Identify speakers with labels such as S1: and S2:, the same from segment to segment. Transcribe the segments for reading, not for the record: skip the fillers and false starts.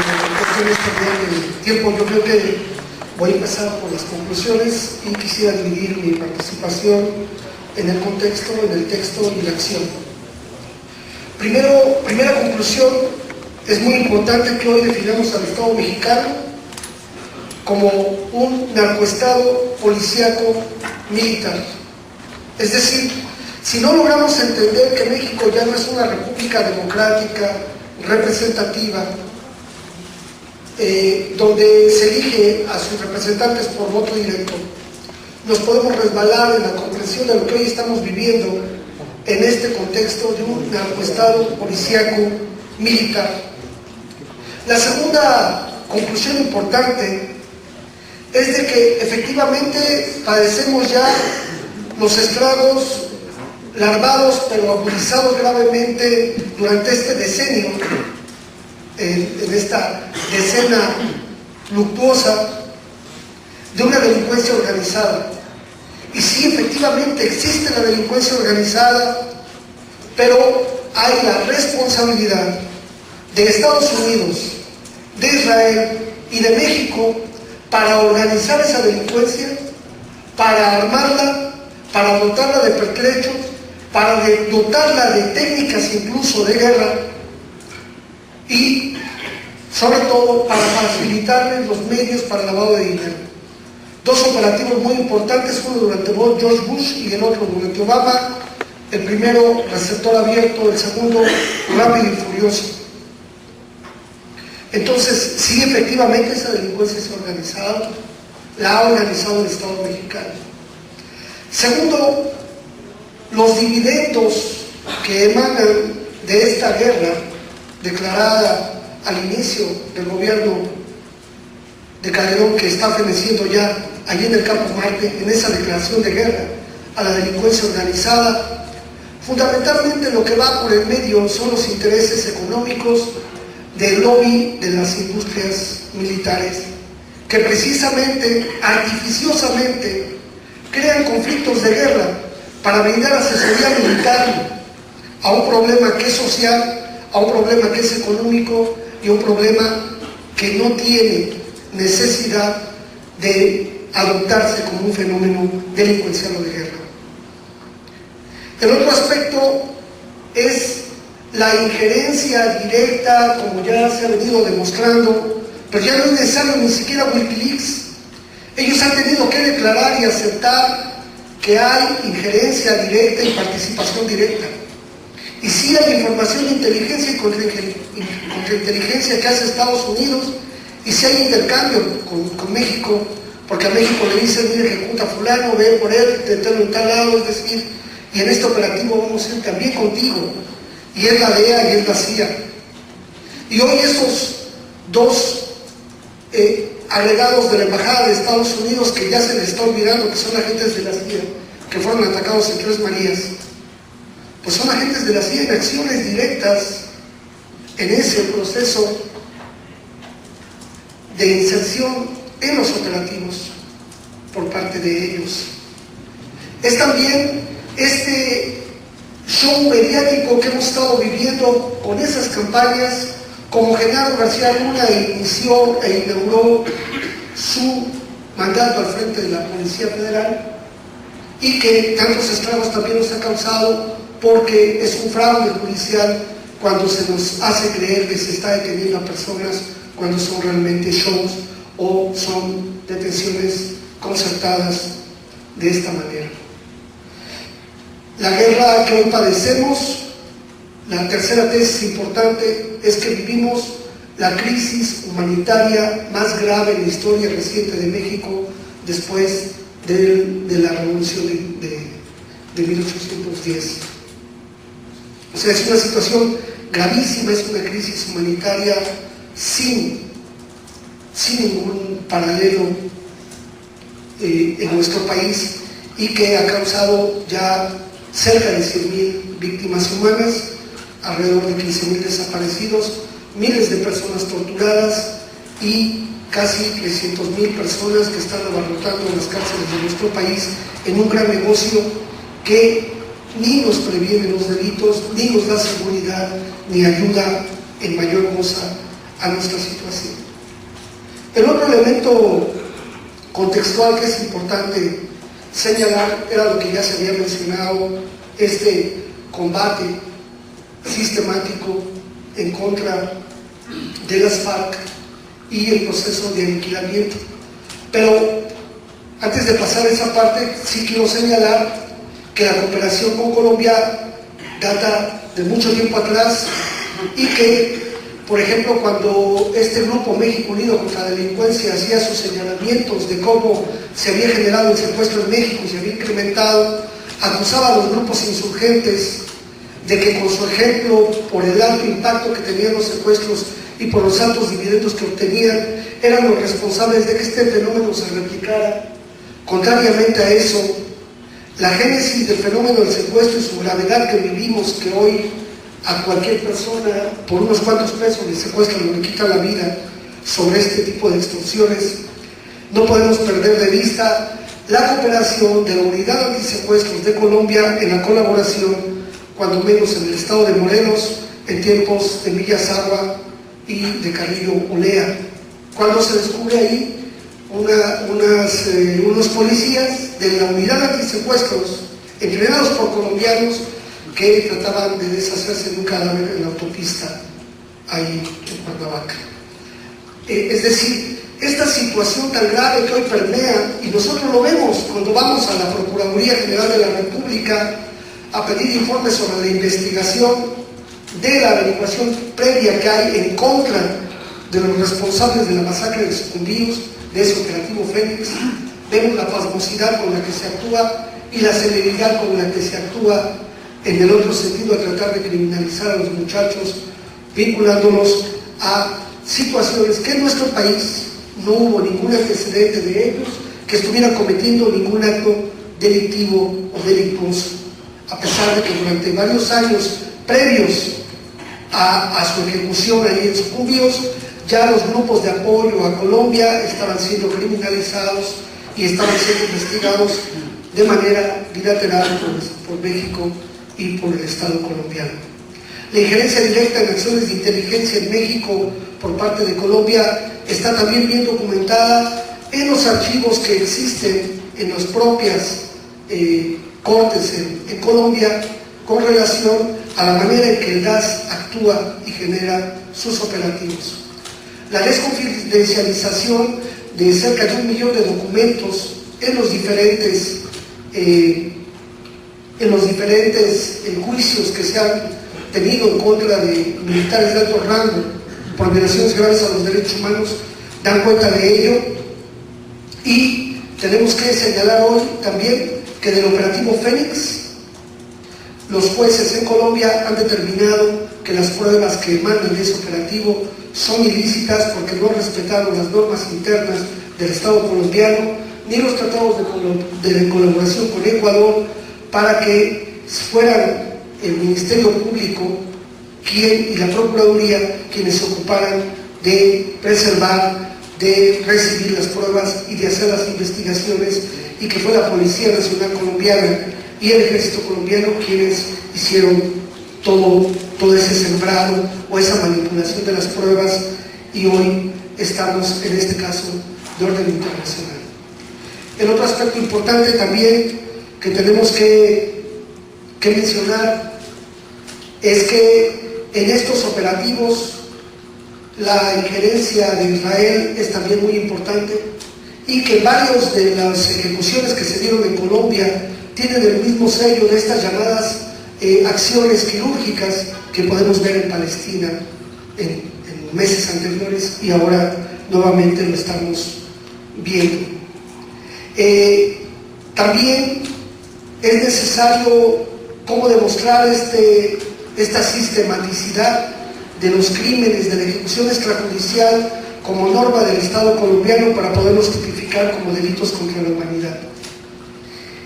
S1: cuestiones también del tiempo, yo creo que voy a empezar por las conclusiones y quisiera dividir mi participación en el contexto, en el texto y la acción. Primera conclusión, es muy importante que hoy definamos al Estado mexicano como un narcoestado policíaco militar. Es decir, si no logramos entender que México ya no es una república democrática, representativa, donde se elige a sus representantes por voto directo, nos podemos resbalar en la comprensión de lo que hoy estamos viviendo en este contexto de un narcoestado policíaco militar. La segunda conclusión importante es de que efectivamente padecemos ya los estragos larvados pero agudizados gravemente durante este decenio, en esta decena luctuosa de una delincuencia organizada. Y sí, efectivamente existe la delincuencia organizada, pero hay la responsabilidad de Estados Unidos, de Israel y de México para organizar esa delincuencia, para armarla, para dotarla de pertrechos, para dotarla de técnicas incluso de guerra y sobre todo para facilitarles los medios para el lavado de dinero. Dos operativos muy importantes, uno durante George Bush y el otro durante Obama. El primero, receptor abierto; el segundo, rápido y furioso. Entonces, sí, efectivamente esa delincuencia es organizada, la ha organizado el Estado mexicano. Segundo, los dividendos que emanan de esta guerra declarada al inicio del gobierno de Calderón, que está feneciendo ya allí en el Campo Marte, en esa declaración de guerra a la delincuencia organizada, fundamentalmente lo que va por el medio son los intereses económicos del lobby de las industrias militares, que precisamente, artificiosamente, crean conflictos de guerra para brindar asesoría militar a un problema que es social, a un problema que es económico y a un problema que no tiene necesidad de adoptarse como un fenómeno delincuencial o de guerra. El otro aspecto es la injerencia directa, como ya se ha venido demostrando, pero ya no es necesario ni siquiera Wikileaks. Ellos han tenido que declarar y aceptar que hay injerencia directa y participación directa. Y sí hay información de inteligencia y contrainteligencia que hace Estados Unidos, y sí hay intercambio con México, porque a México le dicen: mire, ejecuta a fulano, ve por él, deténlo en tal lado, es decir, y en este operativo vamos a ir también contigo. Y es la DEA y es la CIA. Y hoy esos dos agregados de la Embajada de Estados Unidos, que ya se les está olvidando que son agentes de la CIA, que fueron atacados en Tres Marías, pues son agentes de la CIA en acciones directas en ese proceso de inserción en los operativos por parte de ellos. Es también este show mediático que hemos estado viviendo con esas campañas, como Genaro García Luna inició e inauguró su mandato al frente de la Policía Federal, y que tantos estragos también nos ha causado, porque es un fraude judicial cuando se nos hace creer que se está deteniendo a personas cuando son realmente shows o son detenciones concertadas de esta manera. La guerra que hoy padecemos, la tercera tesis importante, es que vivimos la crisis humanitaria más grave en la historia reciente de México después de la revolución de 1810. O sea, es una situación gravísima, es una crisis humanitaria sin ningún paralelo en nuestro país, y que ha causado ya cerca de 100,000 víctimas humanas, alrededor de 15,000 desaparecidos, miles de personas torturadas y casi 300,000 personas que están abarrotando las cárceles de nuestro país en un gran negocio que ni nos previene los delitos, ni nos da seguridad, ni ayuda en mayor cosa a nuestra situación. El otro elemento contextual que es importante señalar era lo que ya se había mencionado, este combate sistemático en contra de las FARC y el proceso de aniquilamiento. Pero antes de pasar a esa parte, sí quiero señalar que la cooperación con Colombia data de mucho tiempo atrás y que, por ejemplo, cuando este grupo México Unido contra la Delincuencia hacía sus señalamientos de cómo se había generado el secuestro en México y se había incrementado, acusaba a los grupos insurgentes de que con su ejemplo, por el alto impacto que tenían los secuestros y por los altos dividendos que obtenían, eran los responsables de que este fenómeno se replicara. Contrariamente a eso, la génesis del fenómeno del secuestro y su gravedad que vivimos, que hoy a cualquier persona por unos cuantos pesos le secuestran o le quitan la vida sobre este tipo de extorsiones, no podemos perder de vista la cooperación de la Unidad Antisecuestros de Colombia en la colaboración, cuando menos en el estado de Morelos, en tiempos de Villa Sagua y de Carrillo Olea, cuando se descubre ahí unos policías de la Unidad Antisecuestros, entrenados por colombianos, que trataban de deshacerse de un cadáver en la autopista ahí en Cuernavaca. Es decir, esta situación tan grave que hoy permea, y nosotros lo vemos cuando vamos a la Procuraduría General de la República a pedir informes sobre la investigación de la averiguación previa que hay en contra de los responsables de la masacre de Sucumbíos, de ese operativo Fénix, vemos la pasmosidad con la que se actúa y la celeridad con la que se actúa en el otro sentido, a tratar de criminalizar a los muchachos, vinculándolos a situaciones que en nuestro país no hubo ningún antecedente de ellos que estuvieran cometiendo ningún acto delictivo o delictuoso, a pesar de que durante varios años previos a su ejecución ahí en Sucumbíos, ya los grupos de apoyo a Colombia estaban siendo criminalizados y estaban siendo investigados de manera bilateral por México y por el Estado colombiano. La injerencia directa en acciones de inteligencia en México por parte de Colombia está también bien documentada en los archivos que existen en las propias cortes en Colombia con relación a la manera en que el DAS actúa y genera sus operativos. La desconfidencialización de cerca de 1 millón de documentos en los diferentes juicios que se han tenido en contra de militares de alto rango por violaciones graves a los derechos humanos dan cuenta de ello. Y tenemos que señalar hoy también que del operativo Fénix, los jueces en Colombia han determinado que las pruebas que emanan de ese operativo son ilícitas porque no respetaron las normas internas del Estado colombiano ni los tratados de colaboración con Ecuador, para que fueran el Ministerio Público y la Procuraduría quienes se ocuparan de preservar, de recibir las pruebas y de hacer las investigaciones, y que fue la Policía Nacional Colombiana y el Ejército Colombiano quienes hicieron todo ese sembrado o esa manipulación de las pruebas, y hoy estamos en este caso de orden internacional. El otro aspecto importante también que tenemos que mencionar es que en estos operativos la injerencia de Israel es también muy importante, y que varios de las ejecuciones que se dieron en Colombia tienen el mismo sello de estas llamadas acciones quirúrgicas que podemos ver en Palestina en meses anteriores, y ahora nuevamente lo estamos viendo. También es necesario cómo demostrar esta sistematicidad de los crímenes de la ejecución extrajudicial como norma del Estado colombiano para poderlos tipificar como delitos contra la humanidad.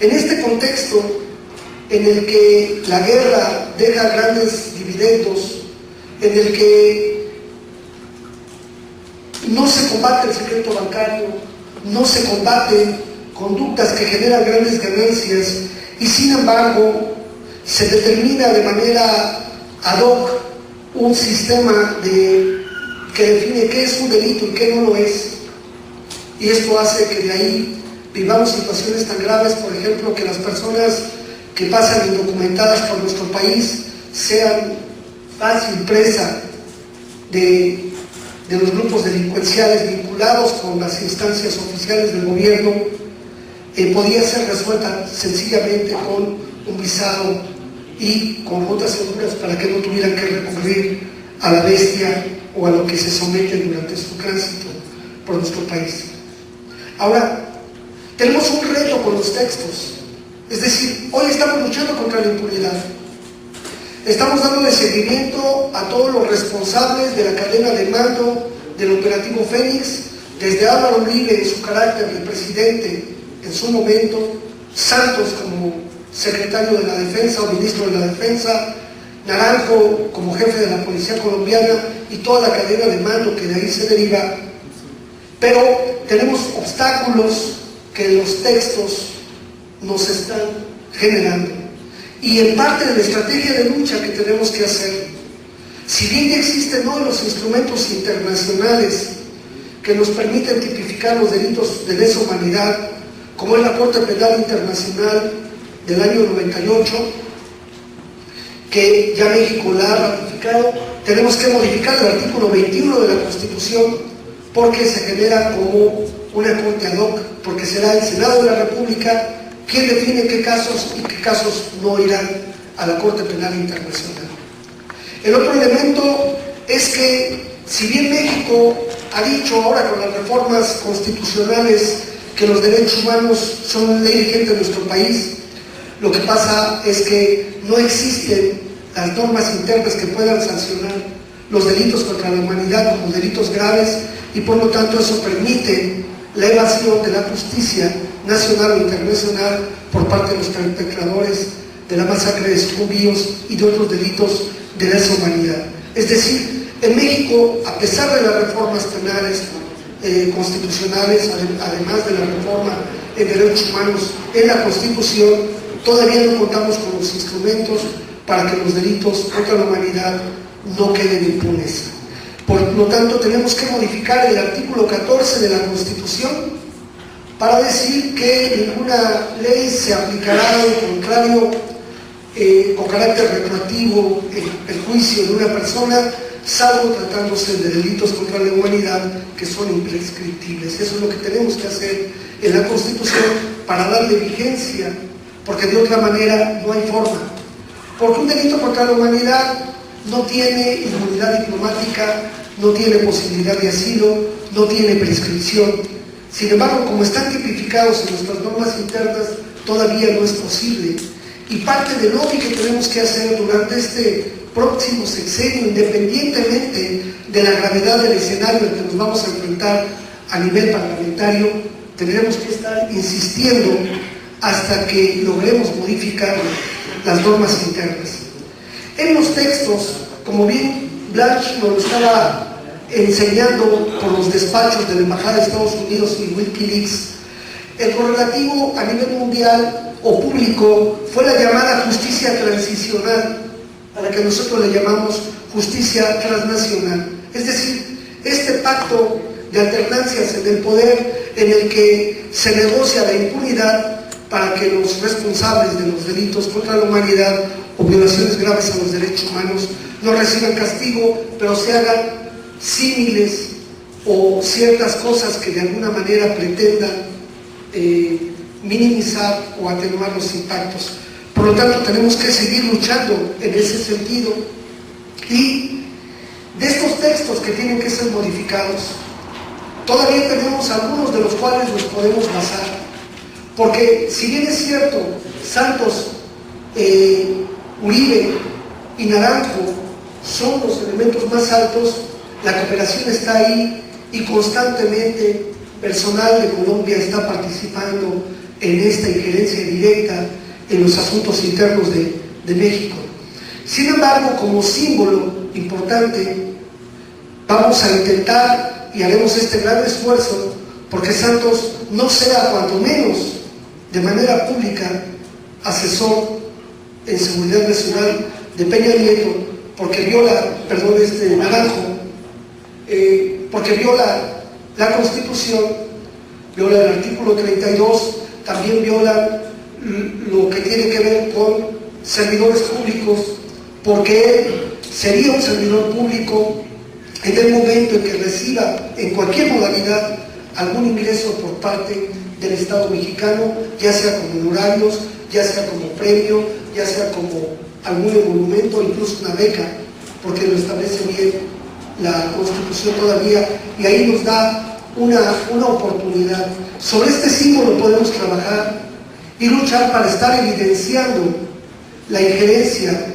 S1: En este contexto en el que la guerra deja grandes dividendos, en el que no se combate el secreto bancario, no se combaten conductas que generan grandes ganancias, y sin embargo se determina de manera ad hoc un sistema de que define qué es un delito y qué no lo es. Y esto hace que de ahí vivamos situaciones tan graves, por ejemplo, que las personas que pasan indocumentadas por nuestro país sean fácil presa de los grupos delincuenciales vinculados con las instancias oficiales del gobierno. Podía ser resuelta sencillamente con un visado y con rutas seguras para que no tuvieran que recurrir a la bestia o a lo que se someten durante su tránsito por nuestro país. Ahora, tenemos un reto con los textos, es decir, hoy estamos luchando contra la impunidad. Estamos dándole seguimiento a todos los responsables de la cadena de mando del operativo Fénix, desde Álvaro Uribe en su carácter de presidente en su momento, Santos como secretario de la Defensa o ministro de la Defensa, Naranjo como jefe de la Policía Colombiana y toda la cadena de mando que de ahí se deriva. Pero tenemos obstáculos que los textos nos están generando. Y en parte de la estrategia de lucha que tenemos que hacer, si bien ya existen hoy los instrumentos internacionales que nos permiten tipificar los delitos de lesa humanidad, como es la Corte Penal Internacional del año 98, que ya México la ha ratificado, tenemos que modificar el artículo 21 de la Constitución porque se genera como una Corte ad hoc, porque será el Senado de la República quien define qué casos y qué casos no irán a la Corte Penal Internacional. El otro elemento es que, si bien México ha dicho ahora con las reformas constitucionales que los derechos humanos son ley vigente en nuestro país, lo que pasa es que no existen las normas internas que puedan sancionar los delitos contra la humanidad como delitos graves y por lo tanto eso permite la evasión de la justicia nacional o internacional por parte de los perpetradores de la masacre de judíos y de otros delitos de lesa humanidad. Es decir, en México, a pesar de las reformas penales constitucionales, además de la reforma en derechos humanos en la Constitución, todavía no contamos con los instrumentos para que los delitos contra la humanidad no queden impunes. Por lo tanto, tenemos que modificar el artículo 14 de la Constitución para decir que ninguna ley se aplicará en contrario con carácter retroactivo en el juicio de una persona, salvo tratándose de delitos contra la humanidad que son imprescriptibles. Eso es lo que tenemos que hacer en la Constitución para darle vigencia, porque de otra manera no hay forma. Porque un delito contra la humanidad no tiene inmunidad diplomática, no tiene posibilidad de asilo, no tiene prescripción. Sin embargo, como están tipificados en nuestras normas internas, todavía no es posible. Y parte del lobby que tenemos que hacer durante este próximo sexenio, independientemente de la gravedad del escenario al que nos vamos a enfrentar a nivel parlamentario, tendremos que estar insistiendo hasta que logremos modificar las normas internas. En los textos, como bien Blanche nos lo estaba enseñando por los despachos de la Embajada de Estados Unidos y Wikileaks, el correlativo a nivel mundial o público fue la llamada justicia transicional, a la que nosotros le llamamos justicia transnacional. Es decir, este pacto de alternancias en el poder en el que se negocia la impunidad para que los responsables de los delitos contra la humanidad o violaciones graves a los derechos humanos no reciban castigo, pero se hagan símiles o ciertas cosas que de alguna manera pretendan minimizar o atenuar los impactos. Por lo tanto, tenemos que seguir luchando en ese sentido. Y de estos textos que tienen que ser modificados, todavía tenemos algunos de los cuales nos podemos basar. Porque si bien es cierto, Santos, Uribe y Naranjo son los elementos más altos, la cooperación está ahí y constantemente personal de Colombia está participando en esta injerencia directa en los asuntos internos de México. Sin embargo, como símbolo importante, vamos a intentar y haremos este gran esfuerzo porque Santos no sea, cuando menos de manera pública, asesor en seguridad nacional de Peña Nieto, porque Naranjo porque viola la Constitución, viola el artículo 32, también viola lo que tiene que ver con servidores públicos, porque él sería un servidor público en el momento en que reciba en cualquier modalidad algún ingreso por parte del Estado mexicano, ya sea como honorarios, ya sea como premio, ya sea como algún emolumento, incluso una beca, porque lo establece bien la Constitución todavía, y ahí nos da una oportunidad. Sobre este símbolo podemos trabajar y luchar para estar evidenciando la injerencia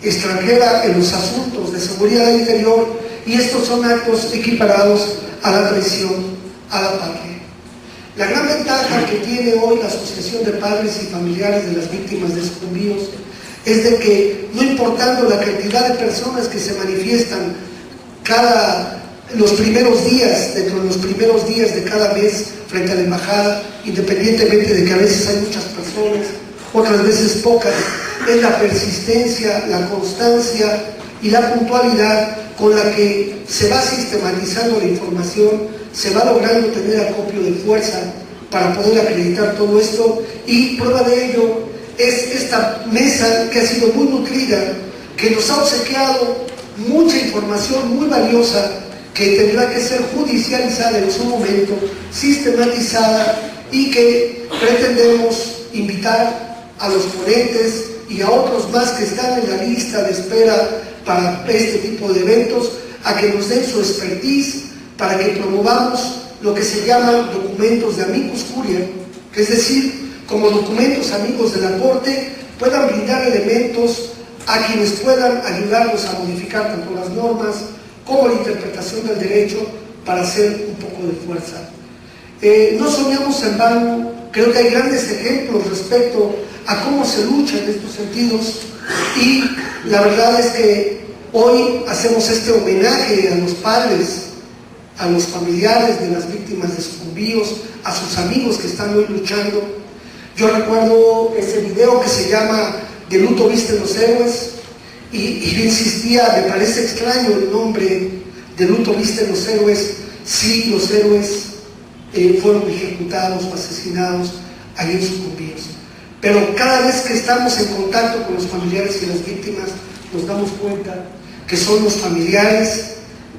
S1: extranjera en los asuntos de seguridad interior, y estos son actos equiparados a la traición a la patria. La gran ventaja que tiene hoy la Asociación de Padres y Familiares de las Víctimas de Sucumbíos es de que, no importando la cantidad de personas que se manifiestan los primeros días de cada mes frente a la embajada, independientemente de que a veces hay muchas personas, otras veces pocas, es la persistencia, la constancia y la puntualidad con la que se va sistematizando la información, se va logrando tener acopio de fuerza para poder acreditar todo esto, y prueba de ello es esta mesa que ha sido muy nutrida, que nos ha obsequiado mucha información muy valiosa que tendrá que ser judicializada en su momento, sistematizada, y que pretendemos invitar a los ponentes y a otros más que están en la lista de espera para este tipo de eventos a que nos den su expertise, para que promovamos lo que se llaman documentos de amicus curiae, que es decir, como documentos amigos de la Corte, puedan brindar elementos a quienes puedan ayudarnos a modificar tanto las normas como la interpretación del derecho para hacer un poco de fuerza. No soñamos en vano, creo que hay grandes ejemplos respecto a cómo se lucha en estos sentidos, y la verdad es que hoy hacemos este homenaje a los padres, a los familiares de las víctimas de sucumbíos, a sus amigos que están hoy luchando. Yo recuerdo ese video que se llama "De luto visten los héroes", y yo insistía, me parece extraño el nombre "De luto visten los héroes", si los héroes fueron ejecutados o asesinados ahí en Sucumbíos. Pero cada vez que estamos en contacto con los familiares y las víctimas, nos damos cuenta que son los familiares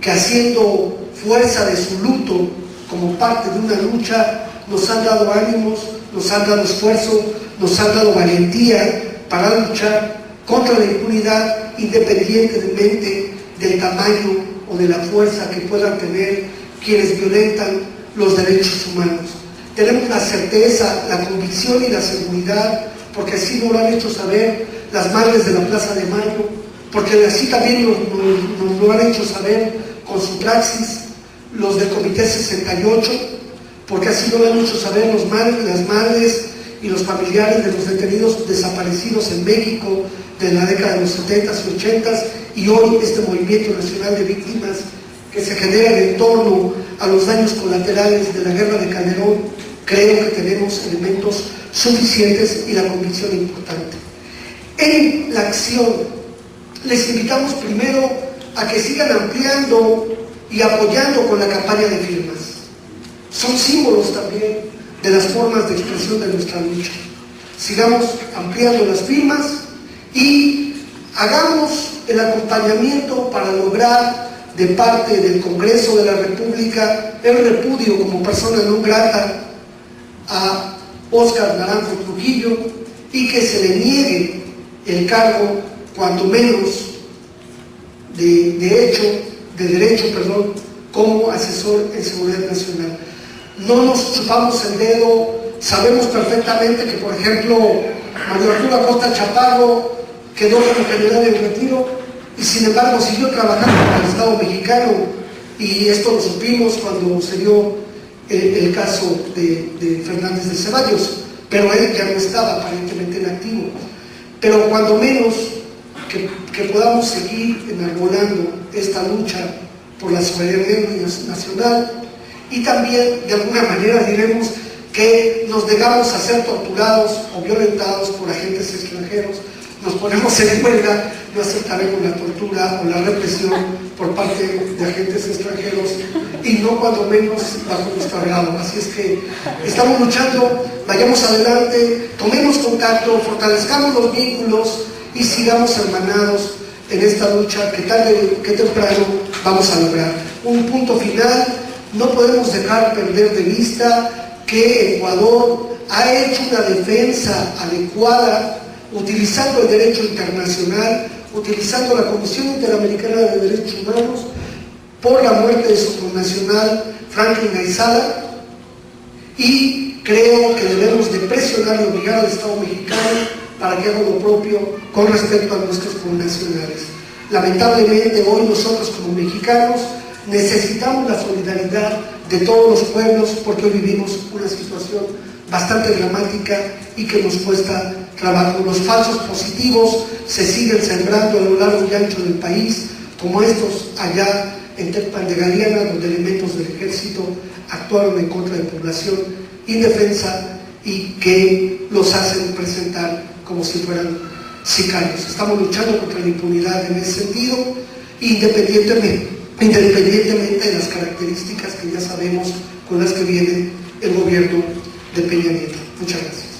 S1: que, haciendo fuerza de su luto como parte de una lucha, nos han dado ánimos, nos han dado esfuerzo, nos han dado valentía para luchar contra la impunidad, independientemente del tamaño o de la fuerza que puedan tener quienes violentan los derechos humanos. Tenemos la certeza, la convicción y la seguridad, porque así nos lo han hecho saber las madres de la Plaza de Mayo, porque así también nos lo han hecho saber con su praxis los del Comité 68, porque así lo han hecho saber las madres y los familiares de los detenidos desaparecidos en México de la década de los 70s y 80s, y hoy este movimiento nacional de víctimas que se genera en torno a los daños colaterales de la guerra de Calderón. Creo que tenemos elementos suficientes y la convicción importante. En la acción, les invitamos primero a que sigan ampliando y apoyando con la campaña de firmas. Son símbolos también de las formas de expresión de nuestra lucha. Sigamos ampliando las firmas y hagamos el acompañamiento para lograr de parte del Congreso de la República el repudio como persona no grata a Óscar Naranjo Trujillo, y que se le niegue el cargo, cuanto menos de derecho, como asesor en seguridad nacional. No nos chupamos el dedo, sabemos perfectamente que, por ejemplo, Mario Arturo Acosta Chaparro quedó como general en retiro y sin embargo siguió trabajando para el Estado mexicano, y esto lo supimos cuando se dio el caso de Fernández de Ceballos, pero él ya no estaba aparentemente en activo. Pero cuando menos que podamos seguir enarbolando esta lucha por la soberanía nacional, y también de alguna manera diremos que nos negamos a ser torturados o violentados por agentes extranjeros, nos ponemos en huelga, no aceptaremos la tortura o la represión por parte de agentes extranjeros y no cuando menos bajo nuestro agrado. Así es que estamos luchando, vayamos adelante, tomemos contacto, fortalezcamos los vínculos y sigamos hermanados en esta lucha que tarde que temprano vamos a lograr. Un punto final, no podemos dejar perder de vista que Ecuador ha hecho una defensa adecuada utilizando el derecho internacional, utilizando la Comisión Interamericana de Derechos Humanos por la muerte de su connacional Franklin Aizala, y creo que debemos de presionar y obligar al Estado mexicano para que haga lo propio con respecto a nuestros connacionales. Lamentablemente hoy nosotros como mexicanos necesitamos la solidaridad de todos los pueblos porque hoy vivimos una situación bastante dramática y que nos cuesta trabajo. Los falsos positivos se siguen sembrando a lo largo y ancho del país, como estos allá en Tecpan de Galeana, donde elementos del ejército actuaron en contra de población indefensa y que los hacen presentar como si fueran sicarios. Estamos luchando contra la impunidad en ese sentido, independientemente de las características que ya sabemos con las que viene el gobierno de Peña Nieto. Muchas gracias.